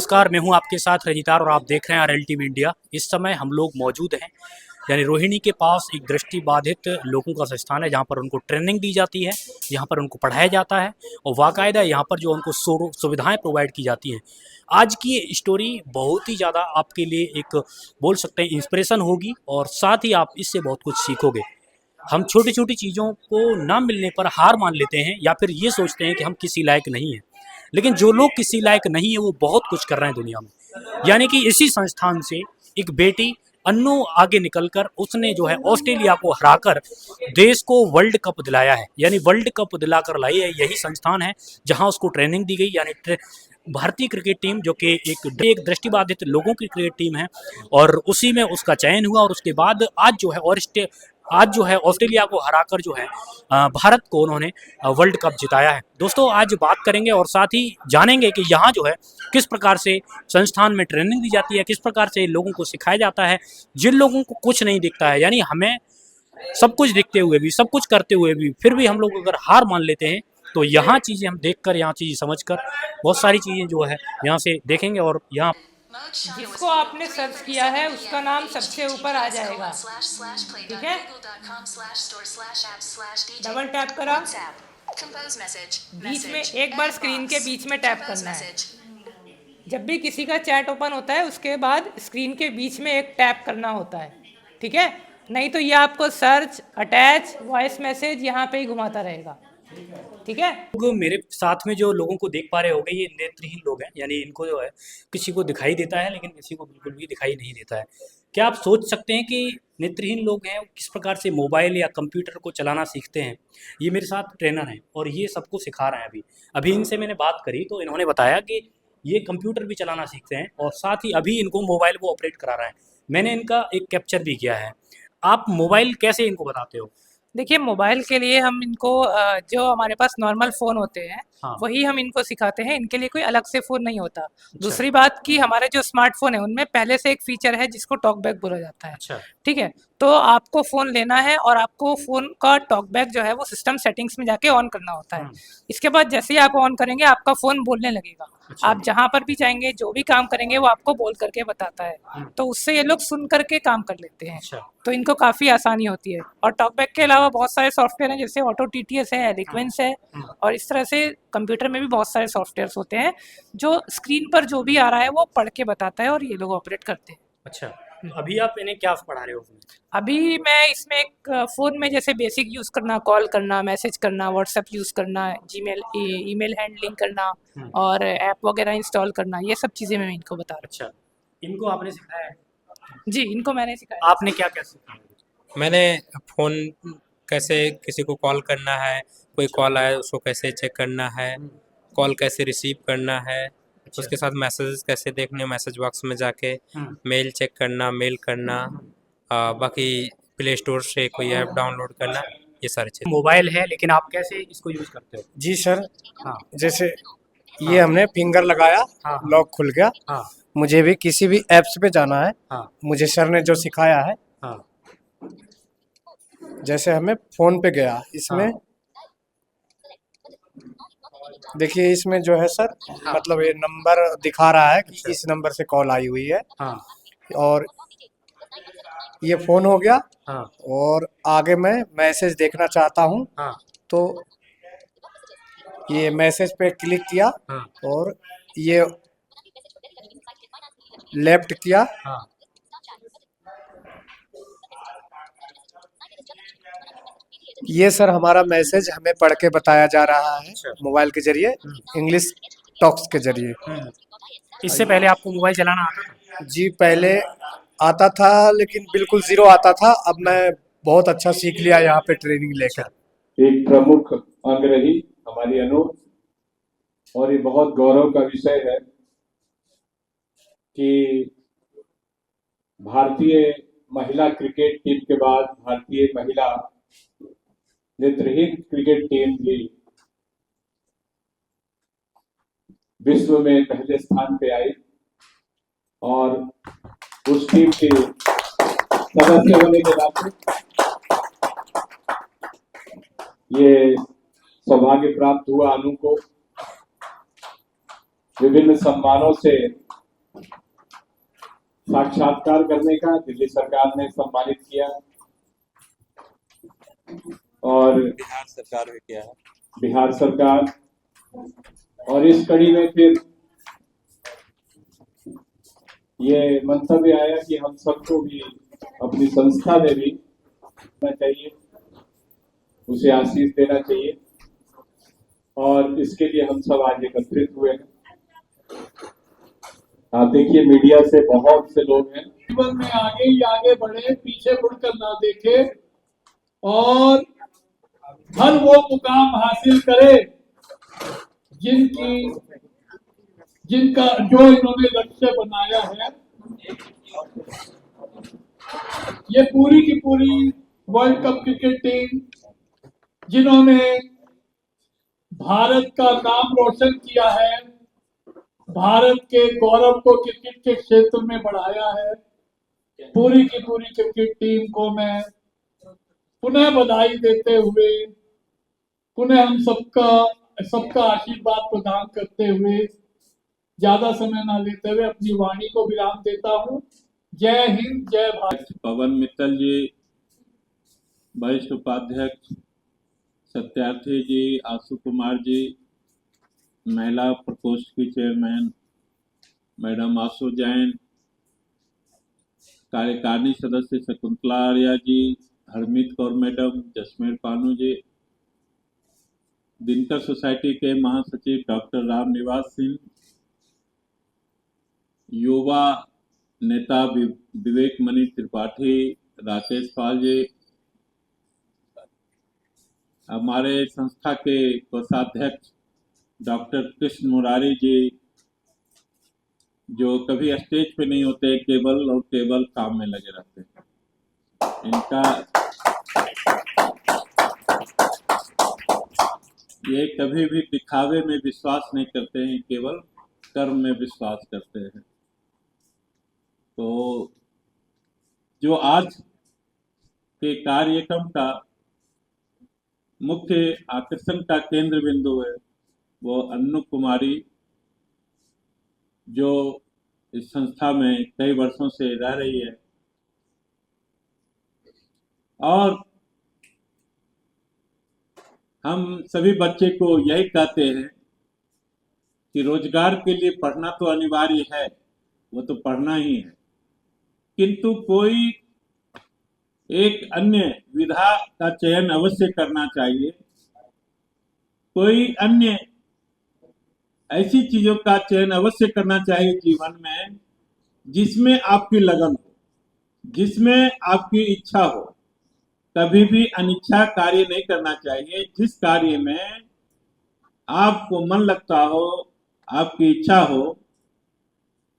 नमस्कार, मैं हूं आपके साथ रजितार और आप देख रहे हैं आरएल टीवी इंडिया। इस समय हम लोग मौजूद हैं यानी रोहिणी के पास एक दृष्टि बाधित लोगों का संस्थान है जहां पर उनको ट्रेनिंग दी जाती है, यहाँ पर उनको पढ़ाया जाता है और बाकायदा यहाँ पर जो उनको सुविधाएं प्रोवाइड की जाती हैं। आज की ये स्टोरी बहुत ही ज़्यादा आपके लिए एक बोल सकते हैं इंस्पिरेशन होगी और साथ ही आप इससे बहुत कुछ सीखोगे। हम छोटी छोटी चीज़ों को ना मिलने पर हार मान लेते हैं या फिर ये सोचते हैं कि हम किसी लायक नहीं हैं, लेकिन जो लोग किसी लायक नहीं है वो बहुत कुछ कर रहे हैं दुनिया में। यानी कि इसी संस्थान से एक बेटी अन्नू आगे निकलकर उसने जो है ऑस्ट्रेलिया को हराकर देश को वर्ल्ड कप दिलाया है, यानी वर्ल्ड कप दिलाकर लाई है। यही संस्थान है जहां उसको ट्रेनिंग दी गई, यानी भारतीय क्रिकेट टीम जो कि एक दृष्टिबाधित लोगों की क्रिकेट टीम है और उसी में उसका चयन हुआ और उसके बाद आज जो है ऑस्ट्रेलिया को हराकर जो है भारत को उन्होंने वर्ल्ड कप जिताया है। दोस्तों, आज बात करेंगे और साथ ही जानेंगे कि यहाँ जो है किस प्रकार से संस्थान में ट्रेनिंग दी जाती है, किस प्रकार से लोगों को सिखाया जाता है जिन लोगों को कुछ नहीं दिखता है। यानी हमें सब कुछ दिखते हुए भी, सब कुछ करते हुए भी, फिर भी हम लोग अगर हार मान लेते हैं तो यहाँ चीज़ें हम देखकर, यहाँ चीज़ें समझकर बहुत सारी चीज़ें जो है यहाँ से देखेंगे और यहाँ जिसको आपने सर्च किया है उसका नाम सबसे ऊपर आ जाएगा। ठीक है, डबल टैप करा, बीच में एक बार स्क्रीन के बीच में टैप करना है। जब भी किसी का चैट ओपन होता है उसके बाद स्क्रीन के बीच में एक टैप करना होता है। ठीक है, नहीं तो ये आपको सर्च, अटैच, वॉइस मैसेज यहाँ पे ही घुमाता रहेगा। ठीक है, लोग मेरे साथ में जो लोगों को देख पा रहे होंगे ये नेत्रहीन लोग हैं, यानी इनको जो है किसी को दिखाई देता है लेकिन किसी को बिल्कुल भी दिखाई नहीं देता है। क्या आप सोच सकते हैं कि नेत्रहीन लोग हैं किस प्रकार से मोबाइल या कंप्यूटर को चलाना सीखते हैं? ये मेरे साथ ट्रेनर हैं और ये सबको सिखा रहे हैं। अभी अभी इनसे मैंने बात करी तो इन्होंने बताया कि ये कंप्यूटर भी चलाना सीखते हैं और साथ ही अभी इनको मोबाइल वो ऑपरेट करा रहे हैं। मैंने इनका एक कैप्चर भी किया है। आप मोबाइल कैसे इनको बताते हो? देखिए मोबाइल के लिए हम इनको जो हमारे पास नॉर्मल फ़ोन होते हैं हाँ। वही हम इनको सिखाते हैं। इनके लिए कोई अलग से फ़ोन नहीं होता। अच्छा। दूसरी बात कि हमारे जो स्मार्टफ़ोन है उनमें पहले से एक फ़ीचर है जिसको टॉक बैक बोला जाता है। अच्छा। ठीक है, तो आपको फ़ोन लेना है और आपको फ़ोन का टॉक बैक जो है वो सिस्टम सेटिंग्स में जाके ऑन करना होता है। इसके बाद जैसे ही आप ऑन करेंगे आपका फ़ोन बोलने लगेगा। अच्छा। आप जहाँ पर भी जाएंगे, जो भी काम करेंगे वो आपको बोल करके बताता है। तो उससे ये लोग सुन करके काम कर लेते हैं। अच्छा। तो इनको काफ़ी आसानी होती है। और टॉकबैक के अलावा बहुत सारे सॉफ्टवेयर हैं जैसे ऑटो टीटीएस है, एलिक्वेंस है और इस तरह से कंप्यूटर में भी बहुत सारे सॉफ्टवेयर्स होते हैं जो स्क्रीन पर जो भी आ रहा है वो पढ़ के बताता है और ये लोग ऑपरेट करते हैं। अच्छा, अभी आप इन्हें क्या पढ़ा रहे हो उसमें? अभी मैं इसमें एक फ़ोन में जैसे बेसिक यूज़ करना, कॉल करना, मैसेज करना, व्हाट्सएप यूज़ करना, जीमेल ईमेल हैंडलिंग करना और ऐप वगैरह इंस्टॉल करना, ये सब चीज़ें मैं इनको बता रहा अच्छा, इनको आपने सिखाया है? हूँ। जी, इनको मैंने सिखाया। आपने क्या क्या सिखाया? मैंने फ़ोन कैसे किसी को कॉल करना है, कोई कॉल आया उसको कैसे चेक करना है, कॉल कैसे रिसीव करना है, उसके साथ मैसेजेस कैसे देखने, मैसेज बॉक्स में जाके मेल चेक करना, मेल करना, बाकी प्ले स्टोर से कोई ऐप डाउनलोड करना, ये सारी चीज़ें। मोबाइल है लेकिन आप कैसे इसको यूज़ करते हो? जी सर। हाँ। जैसे ये हमने फिंगर लगाया, हाँ। लॉक खुल गया। हाँ। मुझे भी किसी भी ऐप्स पे जाना है। हाँ। मुझे सर ने जो सिखाया है, हाँ। जैसे हमें फोन पे गया, इसमें हाँ। देखिए इसमें जो है सर, मतलब ये नंबर दिखा रहा है कि इस नंबर से कॉल आई हुई है हाँ। और ये फोन हो गया। हाँ। और आगे मैं मैसेज देखना चाहता हूँ हाँ। तो ये मैसेज पे क्लिक किया हाँ। और ये लेफ्ट किया। हाँ। ये सर हमारा मैसेज हमें पढ़ के बताया जा रहा है मोबाइल के जरिए, इंग्लिश टॉक्स के जरिए। इससे पहले आपको मोबाइल चलाना आता था? जी पहले आता था लेकिन बिल्कुल जीरो आता था। अब मैं बहुत अच्छा सीख लिया यहाँ पे ट्रेनिंग लेकर। एक प्रमुख अंग रही हमारी अनु, और ये बहुत गौरव का विषय है कि भारतीय महिला क्रिकेट टीम के बाद भारतीय महिला नेत्रहीन क्रिकेट टीम भी विश्व में पहले स्थान पे आई और उस टीम के सदस्य होने के नाते ये सौभाग्य प्राप्त हुआ अनु को। विभिन्न सम्मानों से साक्षात्कार करने का दिल्ली सरकार ने सम्मानित किया और बिहार सरकार भी किया है। बिहार सरकार, और इस कड़ी में फिर ये मंतव्य आया कि हम सबको भी अपनी संस्था में भी करना चाहिए, उसे आशीष देना चाहिए, और इसके लिए हम सब आज एकत्रित हुए हैं। आप देखिए मीडिया से बहुत से लोग हैं, जीवन में आगे ही आगे बढ़े, पीछे मुड़कर ना देखे और हर वो मुकाम हासिल करे जिनका जो इन्होंने लक्ष्य बनाया है। ये पूरी की पूरी वर्ल्ड कप क्रिकेट टीम जिन्होंने भारत का नाम रोशन किया है, भारत के गौरव को क्रिकेट के क्षेत्र में बढ़ाया है, पूरी की पूरी क्रिकेट टीम को मैं पुनः बधाई देते हुए, पुनः हम सबका आशीर्वाद प्रदान करते हुए, ज्यादा समय ना लेते हुए अपनी वाणी को विराम देता हूँ। जय हिंद, जय भारत। पवन मित्तल जी, वरिष्ठ उपाध्यक्ष सत्यार्थी जी, आशु कुमार जी, महिला प्रकोष्ठ की चेयरमैन मैडम आशु जैन, कार्यकारिणी सदस्य शकुंतला आर्या जी, हरमीत कौर मैडम, जसमेर पानू जी, दिनकर सोसाइटी के महासचिव डॉक्टर राम निवास सिंह, युवा नेता विवेक मणि त्रिपाठी, राकेश पाल जी, हमारे संस्था के कोषाध्यक्ष डॉक्टर कृष्ण मुरारी जी, जो कभी स्टेज पे नहीं होते, केवल काम में लगे रहते हैं। इनका ये कभी भी दिखावे में विश्वास नहीं करते हैं, केवल कर्म में विश्वास करते हैं। तो जो आज के कार्यक्रम का मुख्य आकर्षण का केंद्र बिंदु है वो अन्नू कुमारी, जो इस संस्था में कई वर्षों से रह रही है और हम सभी बच्चे को यही कहते हैं कि रोजगार के लिए पढ़ना तो अनिवार्य है, वो तो पढ़ना ही है, किंतु कोई एक अन्य विधा का चयन अवश्य करना चाहिए। कोई अन्य ऐसी चीजों का चयन अवश्य करना चाहिए जीवन में जिसमें आपकी लगन हो, जिसमें आपकी इच्छा हो। कभी भी अनिच्छा कार्य नहीं करना चाहिए। जिस कार्य में आपको मन लगता हो, आपकी इच्छा हो,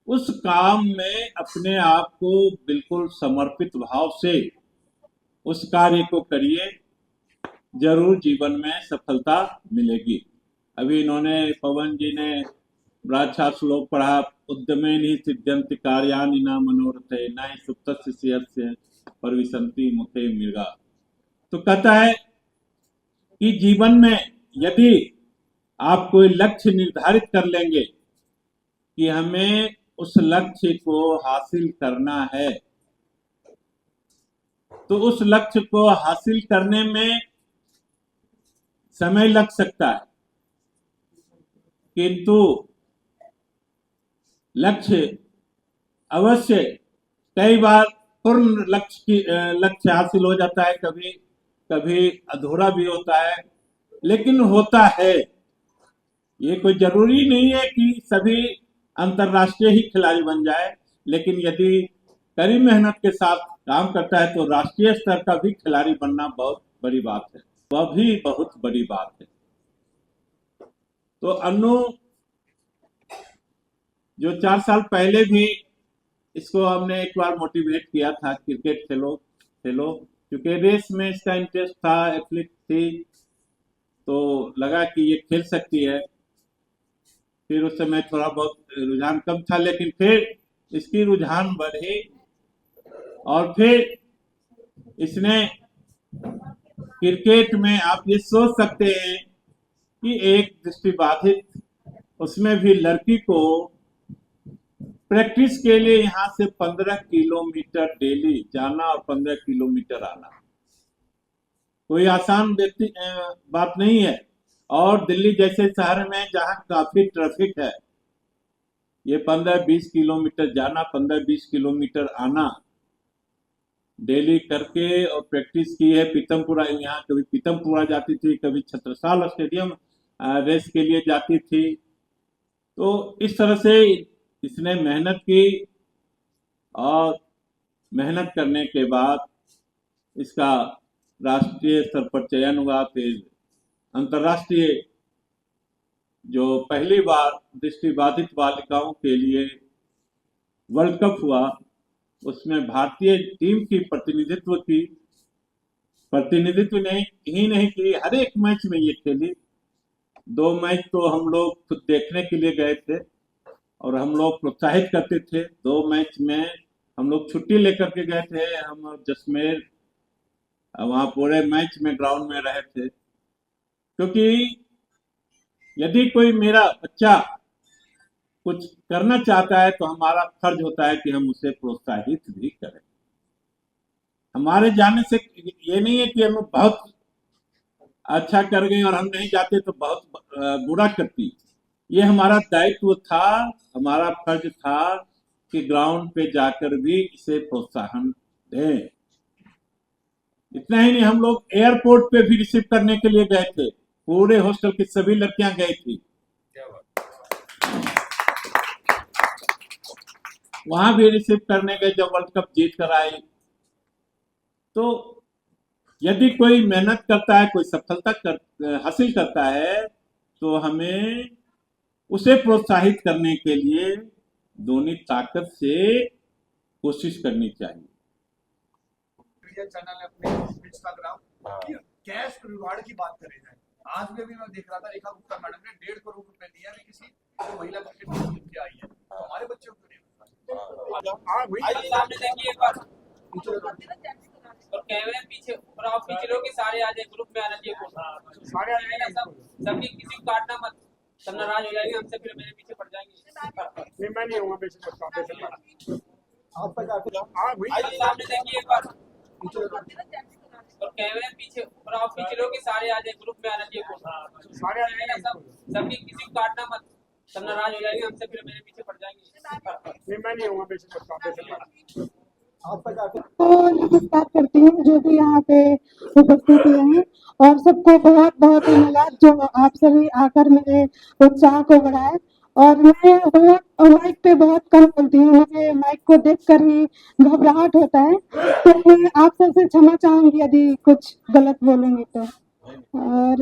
उस काम में अपने आप को बिल्कुल समर्पित भाव से उस कार्य को करिए, जरूर जीवन में सफलता मिलेगी। अभी इन्होंने, पवन जी ने बड़ा अच्छा श्लोक पढ़ा, उद्यमेन सिद्ध्यन्ति कार्याणि न मनोरथे न हि सुप्तस्य स्यस्य परिविशन्ति मुखे मृगा। तो कहता है कि जीवन में यदि आप कोई लक्ष्य निर्धारित कर लेंगे कि हमें उस लक्ष्य को हासिल करना है, तो उस लक्ष्य को हासिल करने में समय लग सकता है, किंतु लक्ष्य अवश्य कई बार पूर्ण लक्ष्य हासिल हो जाता है, कभी कभी अधूरा भी होता है, लेकिन होता है। ये कोई जरूरी नहीं है कि सभी अंतर्राष्ट्रीय ही खिलाड़ी बन जाए, लेकिन यदि कड़ी मेहनत के साथ काम करता है तो राष्ट्रीय स्तर का भी खिलाड़ी बनना बहुत बड़ी बात है, वह भी बहुत बड़ी बात है। तो अन्नू जो 4 साल पहले भी इसको हमने एक बार मोटिवेट किया था, क्रिकेट खेलो, क्योंकि रेस में इसका इंटरेस्ट था, एथलीट थी, तो लगा कि ये खेल सकती है। फिर उस समय थोड़ा बहुत रुझान कम था, लेकिन फिर इसकी रुझान बढ़ी और फिर इसने क्रिकेट में, आप ये सोच सकते हैं कि एक दृष्टिबाधित, उसमें भी लड़की को प्रैक्टिस के लिए यहाँ से 15 किलोमीटर डेली जाना और 15 किलोमीटर आना कोई आसान बात नहीं है। और दिल्ली जैसे शहर में जहाँ काफी ट्रैफिक है, ये 15-20 किलोमीटर जाना, 15-20 किलोमीटर आना डेली करके और प्रैक्टिस की है। पीतमपुरा, यहाँ कभी पीतमपुरा जाती थी, कभी छत्रसाल स्टेडियम रेस के लिए जाती थी। तो इस तरह से इसने मेहनत की और मेहनत करने के बाद इसका राष्ट्रीय स्तर पर चयन हुआ। फिर अंतर्राष्ट्रीय जो पहली बार दृष्टिबाधित बालिकाओं के लिए वर्ल्ड कप हुआ, उसमें भारतीय टीम की प्रतिनिधित्व नहीं की, हर एक मैच में ये खेली। 2 मैच तो हम लोग खुद देखने के लिए गए थे और हम लोग प्रोत्साहित करते थे। 2 मैच में हम लोग छुट्टी लेकर के गए थे, हम और जसमेर वहाँ पूरे मैच में ग्राउंड में रहे थे, क्योंकि यदि कोई मेरा बच्चा कुछ करना चाहता है तो हमारा फर्ज होता है कि हम उसे प्रोत्साहित भी करें। हमारे जाने से ये नहीं है कि हम बहुत अच्छा कर गए और हम नहीं जाते तो बहुत बुरा करती। ये हमारा दायित्व था, हमारा फर्ज था कि ग्राउंड पे जाकर भी इसे प्रोत्साहन दें। इतना ही नहीं, हम लोग एयरपोर्ट पे भी रिसीव करने के लिए गए थे, पूरे हॉस्टल की सभी लड़कियां गई थी, वहां भी रिसीव करने गए जब वर्ल्ड कप जीत कर आई। तो यदि कोई मेहनत करता है, कोई सफलता हासिल करता है, तो हमें उसे प्रोत्साहित करने के लिए दोनों ताकत से कोशिश करनी चाहिए। चैनल है अपने इंस्टाग्राम, कैश रिवार्ड की बात करें जाए, आज में भी मैं देख रहा था, रेखा गुप्ता मैडम ने 1.5 करोड़ रुपए दिया है किसी जो महिला क्रिकेट टीम से आई है, तो हमारे बच्चों को नहीं सामने देखिए एक बार और कैमरे पीछे और आप पीछे लोग सारे आ जाए, ग्रुप में आना चाहिए फोटो, सारे आ जाएंगे सब, सबकी किसी को काटना मत, सब नाराज हो जाएंगे हमसे, फिर मेरे पीछे पड़ जाएंगे। नहीं मैं नहीं हूँ, सामने देखिए एक बार और कैमरे पीछे और आप पीछे लोग सारे आ जाए, ग्रुप में आना चाहिए फोटो, सारे आ जाएंगे सब, सबकी किसी को काटना मत, सब नाराज हो जाएंगे हमसे, फिर मेरे पीछे पड़ जाएंगे। नहीं मैं नहीं हूँ, नमस्कार करती हूँ जो भी यहाँ पे उपस्थित हुए हैं, और सबको बहुत बहुत धन्यवाद जो आप सभी आकर मेरे उत्साह को बढ़ाए। और मैं बहुत माइक पे बहुत कम बोलती हूँ, मुझे माइक को देखकर ही घबराहट होता है, तो मैं आप सबसे क्षमा चाहूंगी यदि कुछ गलत बोलूंगी तो। और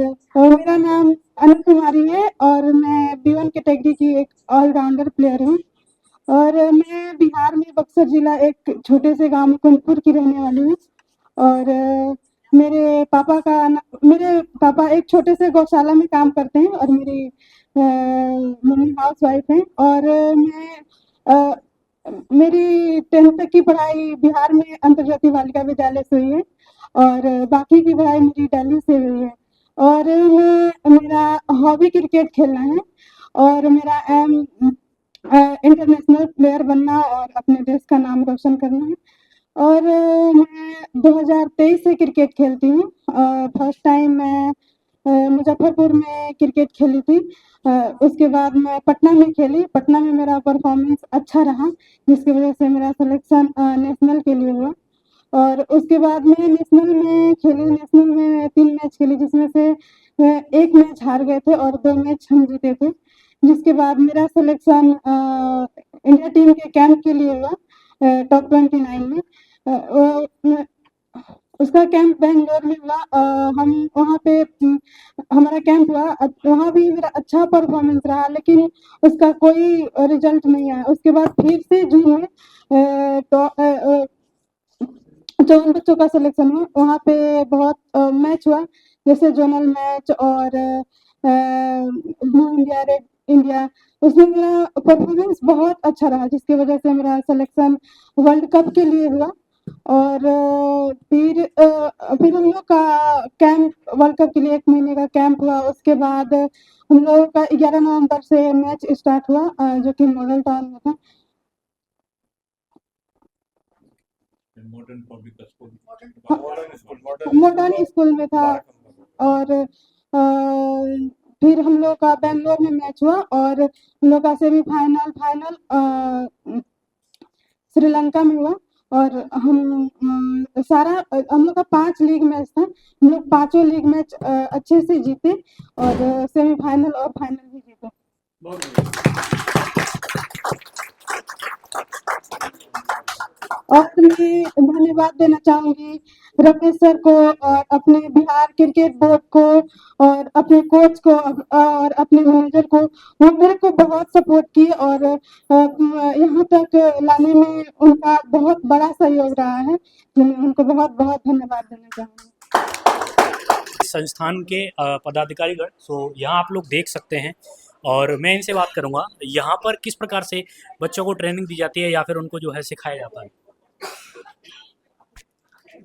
मेरा नाम अनु कुमारी है और मैं B1 कैटेगरी की एक ऑलराउंडर प्लेयर हूँ, और मैं बिहार में बक्सर जिला एक छोटे से गांव मुकुंदपुर की रहने वाली हूँ। और मेरे पापा एक छोटे से गौशाला में काम करते हैं और मेरी मम्मी हाउस वाइफ हैं। और मेरी 10th तक की पढ़ाई बिहार में अंतर्जातीय बालिका विद्यालय से हुई है और बाकी की पढ़ाई मेरी दिल्ली से हुई है। और मेरा हॉबी क्रिकेट खेलना है और मेरा एम इंटरनेशनल प्लेयर बनना और अपने देश का नाम रोशन करना है। और मैं 2023 से क्रिकेट खेलती हूँ। फर्स्ट टाइम मैं मुजफ्फरपुर में क्रिकेट खेली थी, उसके बाद मैं पटना में खेली, पटना में मेरा परफॉर्मेंस अच्छा रहा जिसकी वजह से मेरा सिलेक्शन नेशनल के लिए हुआ। और उसके बाद मैं नेशनल में खेली, नेशनल में 3 मैच खेली जिसमें से 1 मैच हार गए थे और 2 मैच हम जीते थे, जिसके बाद मेरा सिलेक्शन इंडिया टीम के कैंप के लिए हुआ टॉप 29 में। उसका कैंप बेंगलोर में हुआ, हम वहाँ पे हमारा कैंप हुआ, वहाँ भी मेरा अच्छा परफॉर्मेंस रहा लेकिन उसका कोई रिजल्ट नहीं आया। उसके बाद फिर से जून में 54 बच्चों का सिलेक्शन हुआ, वहाँ पे बहुत मैच हुआ जैसे जोनल मैच और ब्लू इंडिया रेड इंडिया, उसमें मेरा परफॉर्मेंस बहुत अच्छा रहा जिसकी वजह से मेरा सिलेक्शन वर्ल्ड कप के लिए हुआ। और फिर हम लोग का कैंप वर्ल्ड कप के लिए 1 महीने का कैंप हुआ। उसके बाद हम लोगों का 11 नवंबर से मैच स्टार्ट हुआ जो कि मॉडल टाउन में था। Modern public school, modern school में था। और फिर हम लोग का बेंगलोर में मैच हुआ और हम लोग का सेमीफाइनल फाइनल श्रीलंका में हुआ। और हम लोग का 5 लीग मैच था, हम लोग 5 लीग मैच अच्छे से जीते और सेमीफाइनल और फाइनल भी जीते। और मैं धन्यवाद देना चाहूंगी रमेश सर को और अपने बिहार क्रिकेट बोर्ड को और अपने कोच को और अपने मैनेजर को। वो मेरे को बहुत सपोर्ट की और यहाँ तक लाने में उनका बहुत बड़ा सहयोग रहा है, तो मैं उनको बहुत बहुत धन्यवाद देना चाहूँगी। संस्थान के पदाधिकारीगण, सो यहाँ आप लोग देख सकते हैं और मैं इनसे बात करूँगा यहाँ पर किस प्रकार से बच्चों को ट्रेनिंग दी जाती है या फिर उनको जो है सिखाया जाता है।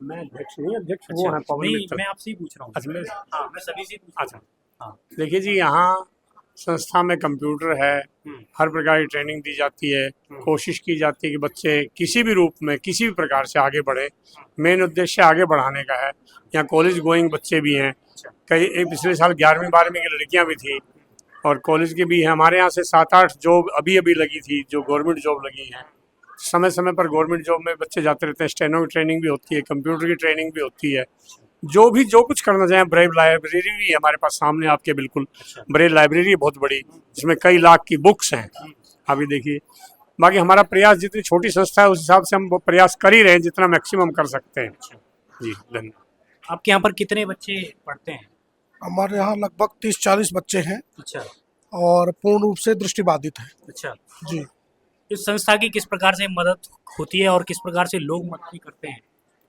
मैं अध्यक्ष नहीं, अध्यक्ष वो अच्छा, है पवन नहीं, मित्तल। मैं आपसे ही पूछ रहा हूँ। अच्छा, हाँ, मैं सभी से पूछ रहा हूँ। हाँ, देखिए जी, यहाँ संस्था में कंप्यूटर है, हर प्रकार की ट्रेनिंग दी जाती है, कोशिश की जाती है कि बच्चे किसी भी रूप में किसी भी प्रकार से आगे बढ़े। मेन उद्देश्य आगे बढ़ाने का है। यहाँ कॉलेज गोइंग बच्चे भी हैं, कई एक पिछले साल 11वीं 12वीं की लड़कियाँ भी थी और कॉलेज के भी हैं। हमारे यहाँ से 7-8 जॉब अभी लगी थी, जो गवर्नमेंट जॉब लगी हैं। समय समय पर गवर्नमेंट जॉब में बच्चे जाते रहते हैं। स्टेनो की ट्रेनिंग भी होती है, कंप्यूटर की ट्रेनिंग भी होती है। जो कुछ करना चाहें। ब्रेव लाइब्रेरी भी है हमारे पास सामने आपके, बिल्कुल ब्रेव लाइब्रेरी है बहुत बड़ी, जिसमें कई लाख की बुक्स हैं। अभी देखिए, बाकी हमारा प्रयास, जितनी छोटी संस्था है उस हिसाब से हम वो प्रयास कर ही रहे हैं जितना मैक्सिमम कर सकते हैं। जी, धन्यवाद। आपके यहाँ पर कितने बच्चे पढ़ते हैं। हमारे यहाँ लगभग 30-40 बच्चे हैं अच्छा, और पूर्ण रूप से दृष्टिबाधित हैं। अच्छा जी, इस संस्था की किस प्रकार से मदद होती है और किस प्रकार से लोग मदद करते हैं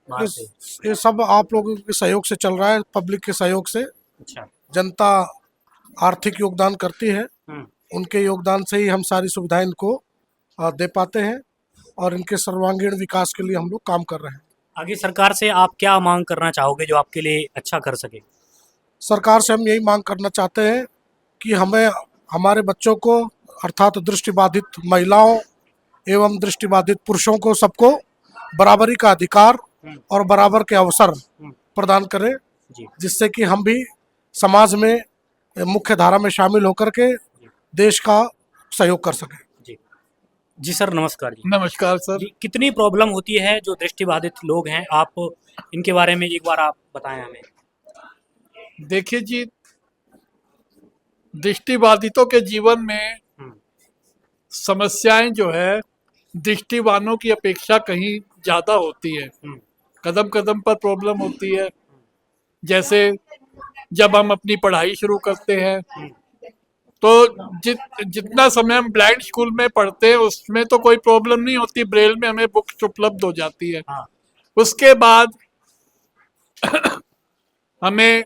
बाहर से। ये सब आप लोगों के सहयोग से चल रहा है, पब्लिक के सहयोग से। अच्छा, जनता आर्थिक योगदान करती है, उनके योगदान से ही हम सारी सुविधाएं इनको दे पाते हैं और इनके सर्वांगीण विकास के लिए हम लोग काम कर रहे हैं। आगे सरकार से आप क्या मांग करना चाहोगे जो आपके लिए अच्छा कर सके। सरकार से हम यही मांग करना चाहते हैं कि हमें हमारे बच्चों को, अर्थात दृष्टिबाधित महिलाओं एवं दृष्टिबाधित पुरुषों को, सबको बराबरी का अधिकार और बराबर के अवसर प्रदान करें, जिससे कि हम भी समाज में मुख्य धारा में शामिल होकर के देश का सहयोग कर सकें। जी सर, नमस्कार जी। नमस्कार सर। जी, कितनी प्रॉब्लम होती है जो दृष्टिबाधित लोग हैं, आप इनके बारे में एक बार आप बताएं हमें। देखिए जी, दृष्टिबाधितों के जीवन में समस्याएं जो है दृष्टिवानों की अपेक्षा कहीं ज़्यादा होती है। कदम कदम पर प्रॉब्लम होती है। जैसे जब हम अपनी पढ़ाई शुरू करते हैं तो जितना समय हम ब्लाइंड स्कूल में पढ़ते हैं उसमें तो कोई प्रॉब्लम नहीं होती, ब्रेल में हमें बुक्स उपलब्ध हो जाती है। उसके बाद हमें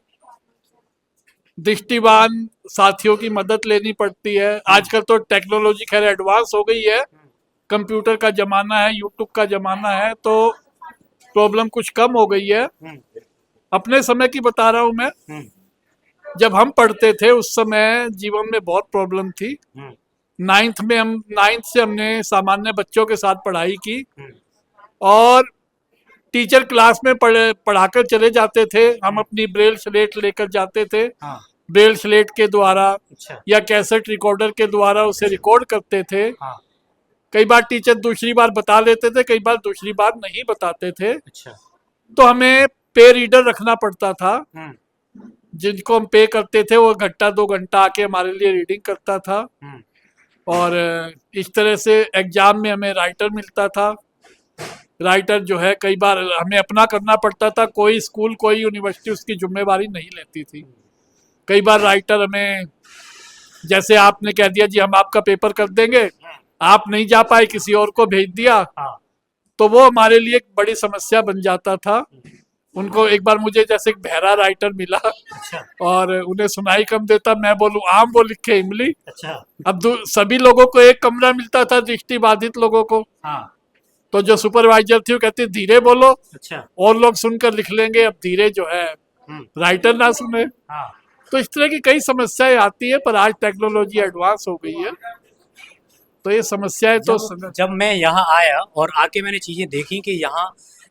दृष्टिवान साथियों की मदद लेनी पड़ती है। आजकल तो टेक्नोलॉजी खैर एडवांस हो गई है, कंप्यूटर का ज़माना है, यूट्यूब का ज़माना है, तो प्रॉब्लम कुछ कम हो गई है। अपने समय की बता रहा हूँ मैं। जब हम पढ़ते थे उस समय जीवन में बहुत प्रॉब्लम थी। 9th से हमने सामान्य बच्चों के साथ पढ़ाई की और टीचर क्लास में पढ़ाकर चले जाते थे। हम अपनी ब्रेल स्लेट लेकर जाते थे। ब्रेल स्लेट के द्वारा या कैसेट रिकॉर्डर के द्वारा उसे रिकॉर्ड करते थे। कई बार टीचर दूसरी बार बता देते थे, कई बार दूसरी बार नहीं बताते थे। तो हमें पे रीडर रखना पड़ता था। जिनको हम पे करते थे वो घंटा 2 घंटा आके हमारे लिए रीडिंग करता था। और इस तरह से एग्जाम में हमें राइटर मिलता था। राइटर जो है कई बार हमें अपना करना पड़ता था, कोई स्कूल कोई यूनिवर्सिटी उसकी जिम्मेवारी नहीं लेती थी। कई बार राइटर हमें, जैसे आपने कह दिया जी हम आपका पेपर कर देंगे, आप नहीं जा पाए, किसी और को भेज दिया, तो वो हमारे लिए एक बड़ी समस्या बन जाता था। उनको एक बार मुझे जैसे एक बहरा राइटर मिला और उन्हें सुनाई कम देता, मैं बोलूं आम वो लिखे इमली। अब सभी लोगों को एक कमरा मिलता था, दृष्टिबाधित लोगों को। तो जो सुपरवाइजर थी वो कहती धीरे बोलो, और लोग सुनकर लिख लेंगे, अब धीरे जो है राइटर ना सुने। तो इस तरह की कई समस्याएं आती है, पर आज टेक्नोलॉजी एडवांस हो गई है तो ये समस्याएं तो जब मैं यहाँ आया और आके मैंने चीज़ें देखी कि यहाँ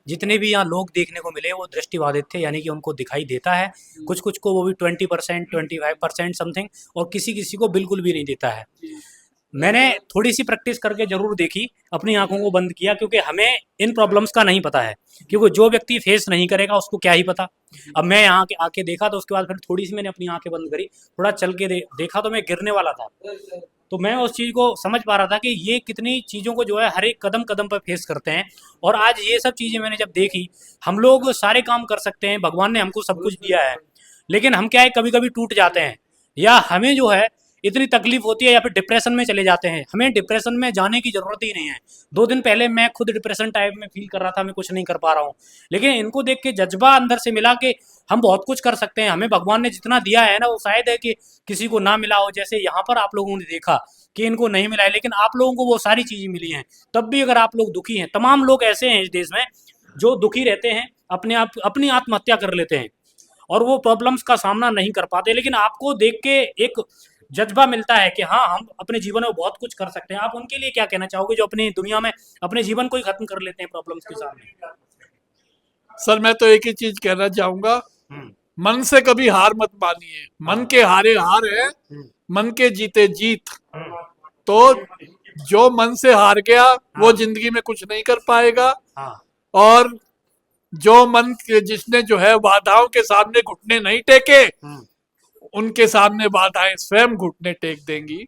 जितने भी यहाँ लोग देखने को मिले वो दृष्टिबाधित थे, यानी कि उनको दिखाई देता है, कुछ कुछ को वो भी 20%, 25% समथिंग, और किसी किसी को बिल्कुल भी नहीं देता है। मैंने थोड़ी सी प्रैक्टिस करके जरूर देखी, अपनी आंखों को बंद किया, क्योंकि हमें इन प्रॉब्लम्स का नहीं पता है, क्योंकि जो व्यक्ति फेस नहीं करेगा उसको क्या ही पता। अब मैं यहाँ के आके देखा तो उसके बाद फिर थोड़ी सी मैंने अपनी आंखें बंद करी, थोड़ा चल के देखा तो मैं गिरने वाला था। तो मैं उस चीज़ को समझ पा रहा था कि ये कितनी चीज़ों को जो है हर एक कदम कदम पर फेस करते हैं। और आज ये सब चीज़ें मैंने जब देखी, हम लोग सारे काम कर सकते हैं, भगवान ने हमको सब कुछ दिया है, लेकिन हम क्या है कभी कभी टूट जाते हैं, या हमें जो है इतनी तकलीफ होती है, या फिर डिप्रेशन में चले जाते हैं। हमें डिप्रेशन में जाने की ज़रूरत ही नहीं है। 2 दिन पहले मैं खुद डिप्रेशन टाइप में फील कर रहा था, मैं कुछ नहीं कर पा रहा हूँ, लेकिन इनको देख के जज्बा अंदर से मिला कि हम बहुत कुछ कर सकते हैं। हमें भगवान ने जितना दिया है ना, वो शायद है कि किसी को ना मिला हो। जैसे यहाँ पर आप लोगों ने देखा कि इनको नहीं मिला है, लेकिन आप लोगों को वो सारी चीज़ें मिली हैं। तब भी अगर आप लोग दुखी हैं, तमाम लोग ऐसे हैं इस देश में जो दुखी रहते हैं, अपनी आत्महत्या कर लेते हैं और वो प्रॉब्लम्स का सामना नहीं कर पाते, लेकिन आपको देख के एक जज्बा मिलता है कि हाँ, हम अपने जीवन में बहुत कुछ कर सकते हैं। आप उनके लिए क्या कहना चाहोगे जो अपनी दुनिया में अपने जीवन को ही खत्म कर लेते हैं प्रॉब्लम्स के सामने? सर मैं तो एक ही चीज कहना चाहूंगा, मन से कभी हार मत मानिए। मन के हारे हार है, मन के जीते जीत। तो जो मन से हार गया वो जिंदगी में कुछ नहीं कर पाएगा, और जो मन के जिसने जो है बाधाओं के सामने घुटने नहीं टेके, उनके सामने बाधाएं स्वयं घुटने टेक देंगी।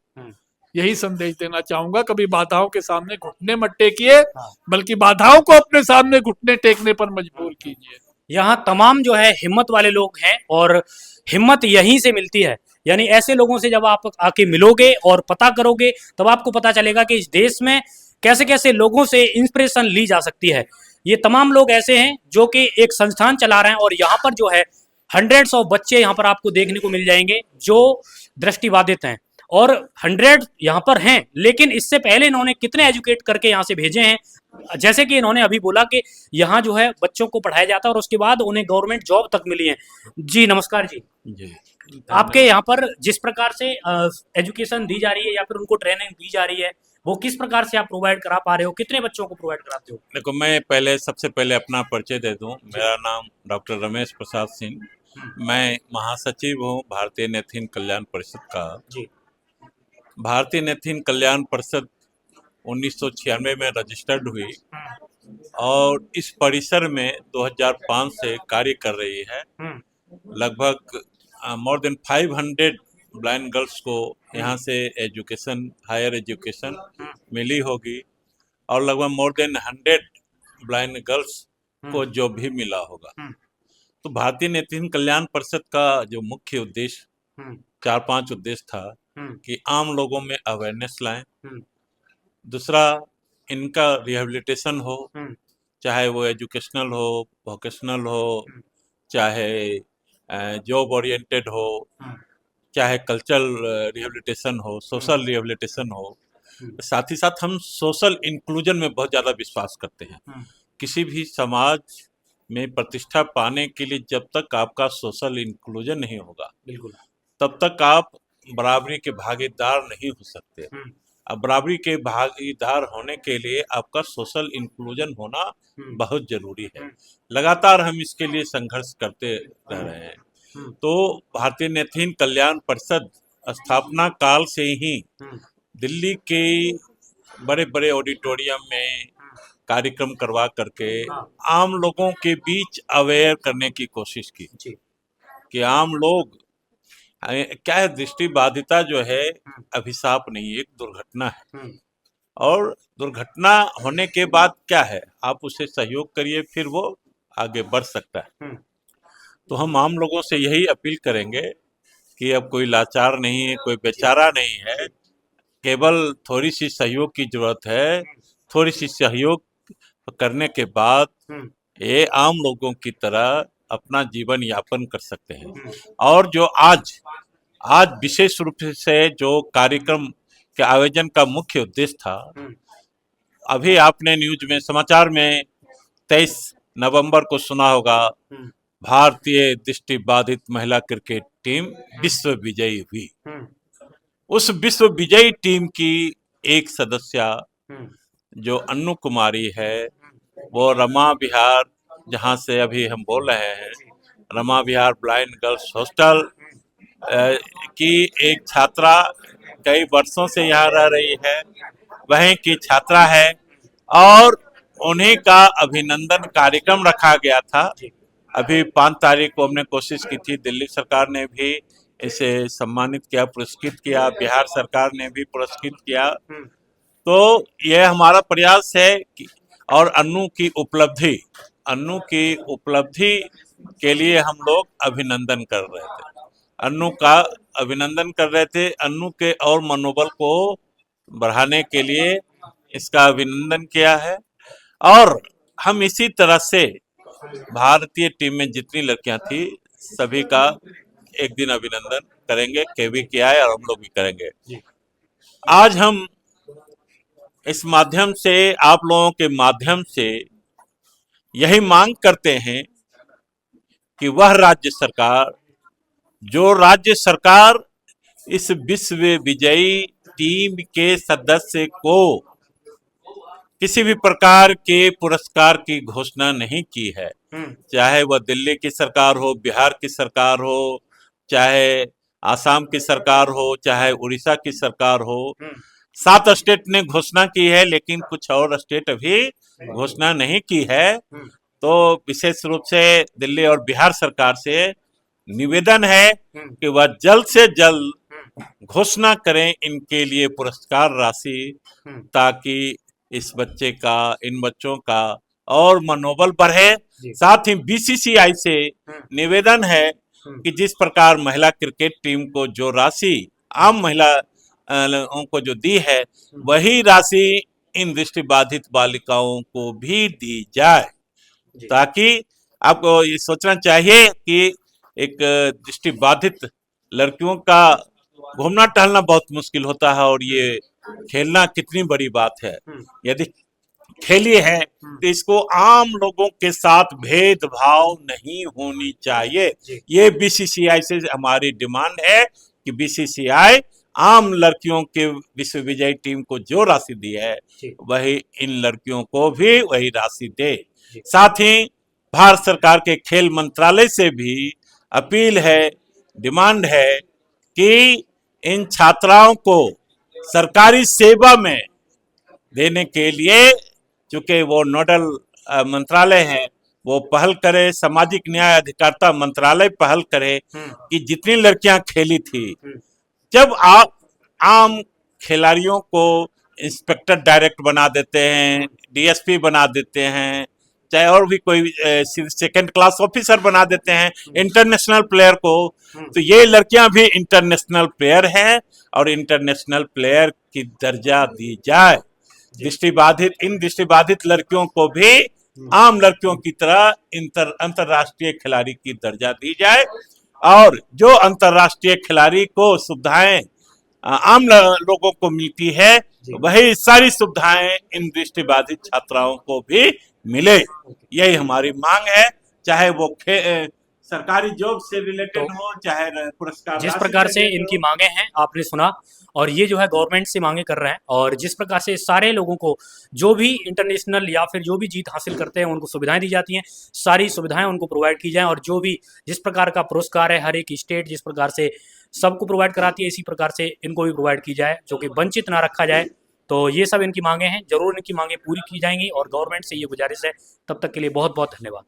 यही संदेश देना चाहूंगा, कभी बाधाओं के सामने घुटने मत टेकिए, बल्कि बाधाओं को अपने सामने घुटने टेकने पर मजबूर कीजिए। यहाँ तमाम जो है हिम्मत वाले लोग हैं, और हिम्मत यहीं से मिलती है। यानी ऐसे लोगों से जब आप आके मिलोगे और पता करोगे, तब आपको पता चलेगा कि इस देश में कैसे कैसे लोगों से इंस्पिरेशन ली जा सकती है। ये तमाम लोग ऐसे हैं जो कि एक संस्थान चला रहे हैं, और यहाँ पर जो है हंड्रेड्स ऑफ बच्चे यहाँ पर आपको देखने को मिल जाएंगे जो दृष्टिबाधित हैं, और 100 यहाँ पर हैं, लेकिन इससे पहले इन्होंने कितने एजुकेट करके यहाँ से भेजे हैं। जैसे कि इन्होंने अभी बोला कि यहाँ जो है बच्चों को पढ़ाया जाता है और उसके बाद उन्हें गवर्नमेंट जॉब तक मिली है। जी नमस्कार जी। आपके यहाँ पर जिस प्रकार से एजुकेशन दी जा रही है या फिर उनको ट्रेनिंग दी जा रही है, वो किस प्रकार से आप प्रोवाइड करा पा रहे हो? कितने बच्चों को प्रोवाइड कराते हो? देखो, मैं सबसे पहले अपना परिचय दे दूं। मेरा नाम डॉक्टर रमेश प्रसाद सिंह, मैं महासचिव हूं भारतीय नेत्रहीन कल्याण परिषद का। जी। भारतीय नेत्रहीन कल्याण परिषद 1996 में रजिस्टर्ड हुई और इस परिसर में 2005 से कार्य कर रही है। लगभग मोर देन 500 ब्लाइंड गर्ल्स को यहाँ से एजुकेशन, हायर एजुकेशन मिली होगी, और लगभग मोर देन 100 ब्लाइंड गर्ल्स को जॉब भी मिला होगा। तो भारतीय नेत्रहीन कल्याण परिषद का जो मुख्य उद्देश्य 4-5 उद्देश्य था कि आम लोगों में अवेयरनेस लाएं, दूसरा इनका रिहेबिलिटेशन हो, चाहे वो एजुकेशनल हो, वोकेशनल हो, चाहे जॉब ओरिएंटेड हो, चाहे कल्चरल रिहेबिलिटेशन हो, सोशल रिहेबिलिटेशन हो। साथ ही साथ हम सोशल इंक्लूजन में बहुत ज़्यादा विश्वास करते हैं। किसी भी समाज में प्रतिष्ठा पाने के लिए जब तक आपका सोशल इंक्लूजन नहीं होगा, बिल्कुल, तब तक आप बराबरी के भागीदार नहीं हो सकते। अब बराबरी के भागीदार होने के लिए आपका सोशल इंक्लूजन होना बहुत जरूरी है। लगातार हम इसके लिए संघर्ष करते रह रहे हैं। तो भारतीय नेत्रहीन कल्याण परिषद स्थापना काल से ही दिल्ली के बड़े बड़े ऑडिटोरियम में कार्यक्रम करवा करके आम लोगों के बीच अवेयर करने की कोशिश की कि आम लोग, क्या है, दृष्टिबाधिता जो है अभिशाप नहीं, एक दुर्घटना है, और दुर्घटना होने के बाद क्या है, आप उसे सहयोग करिए, फिर वो आगे बढ़ सकता है। तो हम आम लोगों से यही अपील करेंगे कि अब कोई लाचार नहीं है, कोई बेचारा नहीं है, केवल थोड़ी सी सहयोग की जरूरत है। थोड़ी सी सहयोग करने के बाद ये आम लोगों की तरह अपना जीवन यापन कर सकते हैं। और जो आज विशेष रूप से जो कार्यक्रम के आयोजन का मुख्य उद्देश्य था, अभी आपने न्यूज में, समाचार में 23 नवंबर को सुना होगा, भारतीय दृष्टिबाधित महिला क्रिकेट टीम विश्व विजयी हुई। उस विश्व विजयी टीम की एक सदस्य जो अन्नू कुमारी है, वो रमा विहार, जहाँ से अभी हम बोल रहे हैं, रमा विहार ब्लाइंड गर्ल्स हॉस्टल की एक छात्रा कई वर्षों से यहाँ रह रही है, वहीं की छात्रा है और उन्हीं का अभिनंदन कार्यक्रम रखा गया था। अभी 5 तारीख को हमने कोशिश की थी, दिल्ली सरकार ने भी इसे सम्मानित किया, पुरस्कृत किया, बिहार सरकार ने भी पुरस्कृत किया। तो यह हमारा प्रयास है कि और अन्नू की उपलब्धि के लिए हम लोग अभिनंदन कर रहे थे, अन्नू का अभिनंदन कर रहे थे, अन्नू के और मनोबल को बढ़ाने के लिए इसका अभिनंदन किया है। और हम इसी तरह से भारतीय टीम में जितनी लड़कियां थी सभी का एक दिन अभिनंदन करेंगे, केवी किया है और हम लोग भी करेंगे। आज हम इस माध्यम से, आप लोगों के माध्यम से यही मांग करते हैं कि वह राज्य सरकार इस विश्व विजयी टीम के सदस्य को किसी भी प्रकार के पुरस्कार की घोषणा नहीं की है, चाहे वह दिल्ली की सरकार हो, बिहार की सरकार हो, चाहे आसाम की सरकार हो, चाहे उड़ीसा की सरकार हो। 7 स्टेट ने घोषणा की है, लेकिन कुछ और स्टेट अभी घोषणा नहीं की है। तो विशेष रूप से दिल्ली और बिहार सरकार से निवेदन है कि वह जल्द से जल्द घोषणा करें इनके लिए पुरस्कार राशि, ताकि इस बच्चे का, इन बच्चों का और मनोबल बढ़े। साथ ही बीसीसीआई से निवेदन है कि जिस प्रकार महिला क्रिकेट टीम को जो राशि आम महिलाओं को जो दी है, वही राशि इन दृष्टिबाधित बालिकाओं को भी दी जाए, ताकि आपको ये सोचना चाहिए कि एक दृष्टिबाधित लड़कियों का घूमना टहलना बहुत मुश्किल होता है और ये खेलना कितनी बड़ी बात है। यदि खेली है तो इसको आम लोगों के साथ भेदभाव नहीं होनी चाहिए। ये बीसीसीआई से हमारी डिमांड है कि बीसीसीआई आम लड़कियों के विश्व विजयी टीम को जो राशि दी है वही इन लड़कियों को भी वही राशि दे। साथ ही भारत सरकार के खेल मंत्रालय से भी अपील है, डिमांड है कि इन छात्राओं को सरकारी सेवा में देने के लिए, चूंकि वो नोडल मंत्रालय है, वो पहल करे, सामाजिक न्याय अधिकारिता मंत्रालय पहल करे कि जितनी लड़कियां खेली थी, जब आप आम खिलाड़ियों को इंस्पेक्टर डायरेक्ट बना देते हैं, डीएसपी बना देते हैं, चाहे और भी कोई सेकंड क्लास ऑफिसर बना देते हैं इंटरनेशनल प्लेयर को, तो ये लड़कियां भी इंटरनेशनल प्लेयर हैं और इंटरनेशनल प्लेयर की दर्जा दी जाए। इन दृष्टिबाधित लड़कियों को भी आम लड़कियों की तरह अंतर्राष्ट्रीय खिलाड़ी की दर्जा दी जाए और जो अंतर्राष्ट्रीय खिलाड़ी को सुविधाएं आम लोगों को मिलती है, वही सारी सुविधाएं इन दृष्टिबाधित छात्राओं को भी मिले। यही हमारी मांग है, चाहे वो सरकारी जॉब से रिलेटेड हो, चाहे पुरस्कार। जिस प्रकार से इनकी मांगे हैं आपने सुना, और ये जो है गवर्नमेंट से मांगे कर रहे हैं, और जिस प्रकार से सारे लोगों को जो भी इंटरनेशनल या फिर जो भी जीत हासिल करते हैं उनको सुविधाएं दी जाती हैं, सारी सुविधाएं उनको प्रोवाइड की जाएं, और जो भी जिस प्रकार का पुरस्कार है हर एक स्टेट जिस प्रकार से सबको प्रोवाइड कराती है, इसी प्रकार से इनको भी प्रोवाइड की जाए, जो कि वंचित ना रखा जाए। तो ये सब इनकी मांगे हैं, जरूर इनकी मांगे पूरी की जाएंगी और गवर्नमेंट से ये गुजारिश है। तब तक के लिए बहुत बहुत धन्यवाद।